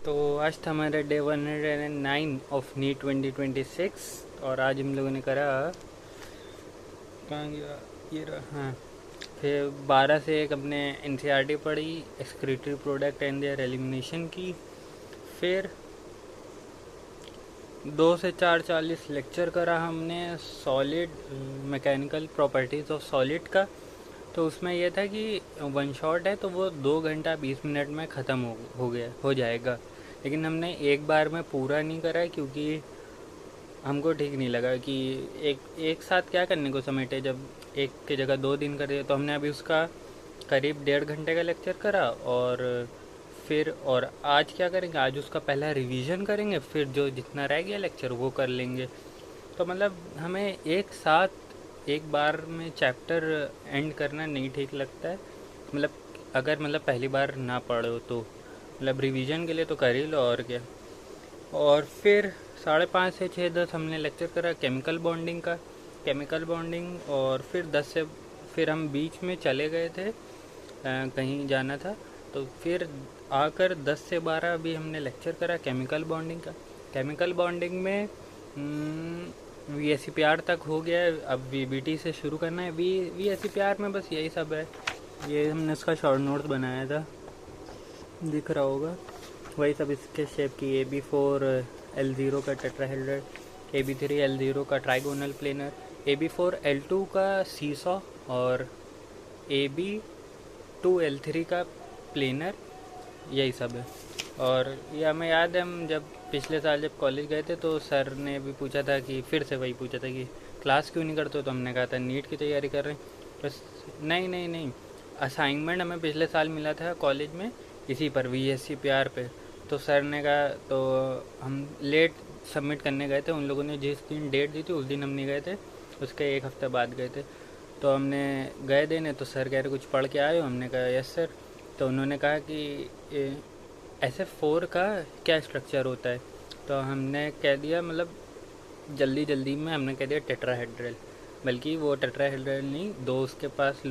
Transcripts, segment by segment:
तो आज था हमारा डे 109 ऑफ नीट 2026 और आज हम लोगों ने करा कहाँ गया ये रहा हाँ। फिर 12 से एक अपने एनसीईआरटी पढ़ी, excretory product and there elimination की। फिर 2 से 4:40 लेक्चर करा हमने solid mechanical properties of solid का। तो उसमें यह था कि वन शॉट है तो वो 2 घंटा 20 मिनट में ख़त्म हो जाएगा, लेकिन हमने एक बार में पूरा नहीं करा क्योंकि हमको ठीक नहीं लगा कि एक साथ क्या करने को समेटे। जब एक की जगह 2 दिन कर दिया तो हमने अभी उसका करीब 1.5 घंटे का लेक्चर करा। और आज क्या करेंगे, आज उसका पहला रिवीजन करेंगे, फिर जो जितना रह गया लेक्चर वो कर लेंगे। तो मतलब हमें एक साथ एक बार में चैप्टर एंड करना नहीं ठीक लगता है। मतलब अगर पहली बार ना पढ़ो तो रिवीजन के लिए तो कर ही लो और क्या। और फिर 5:30 से 6:10 हमने लेक्चर करा केमिकल बॉन्डिंग का, केमिकल बॉन्डिंग। और फिर हम बीच में चले गए थे, कहीं जाना था। तो फिर आकर 10 से 12 अभी हमने लेक्चर करा केमिकल बॉन्डिंग का। केमिकल बॉन्डिंग में VSEPR तक हो गया है, अब VBT से शुरू करना है। VSEPR में बस यही सब है। ये हमने इसका शॉर्ट नोट्स बनाया था, दिख रहा होगा। वही सब इसके शेप की AB4 L0 का टेट्राहेड्रल, AB3 L0 का ट्राइगोनल प्लेनर, AB4 L2 का सीसॉ और AB2 L3 का प्लेनर, यही सब है। और ये हमें याद है, हम जब पिछले साल जब कॉलेज गए थे तो सर ने भी पूछा था कि फिर से वही पूछा था कि क्लास क्यों नहीं करते हो। तो हमने कहा था नीट की तैयारी कर रहे हैं। बस नहीं, असाइनमेंट हमें पिछले साल मिला था कॉलेज में इसी पर VSEPR पे। तो सर ने कहा, तो हम लेट सबमिट करने गए थे। उन लोगों ने जिस दिन डेट दी थी उस दिन हम नहीं गए थे, उसके एक हफ्ते बाद गए थे। तो हमने गए देने, तो सर कह रहे कुछ पढ़ के आए हो। हमने कहा यस सर। तो उन्होंने कहा कि SF4 का क्या स्ट्रक्चर होता है। तो हमने कह दिया, जल्दी में हमने कह दिया टेट्राहेड्रल। बल्कि वो टेट्राहेड्रल नहीं, दो उसके पास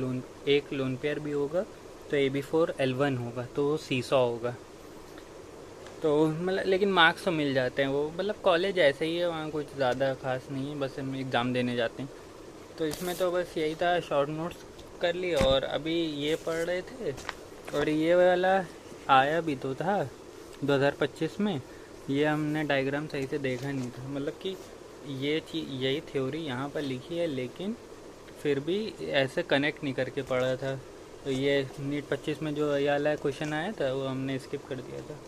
एक लोन पेयर भी होगा, तो AB4 L1 होगा, तो वो सीसॉ होगा। तो लेकिन मार्क्स तो मिल जाते हैं। वो कॉलेज ऐसे ही है, वहाँ कुछ ज़्यादा खास नहीं है, बस हम एग्ज़ाम देने जाते हैं। तो इसमें तो बस यही था, शॉर्ट नोट्स कर लिए और अभी ये पढ़ रहे थे। और ये वाला आया भी तो था 2025 में, ये हमने डायग्राम सही से देखा नहीं था। कि ये चीज़, यही थ्योरी यहाँ पर लिखी है, लेकिन फिर भी ऐसे कनेक्ट नहीं करके पढ़ा था। तो ये नीट 25 में जो ये वाला क्वेश्चन आया था वो हमने स्किप कर दिया था।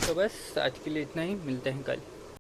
तो बस आज के लिए इतना ही, मिलते हैं कल।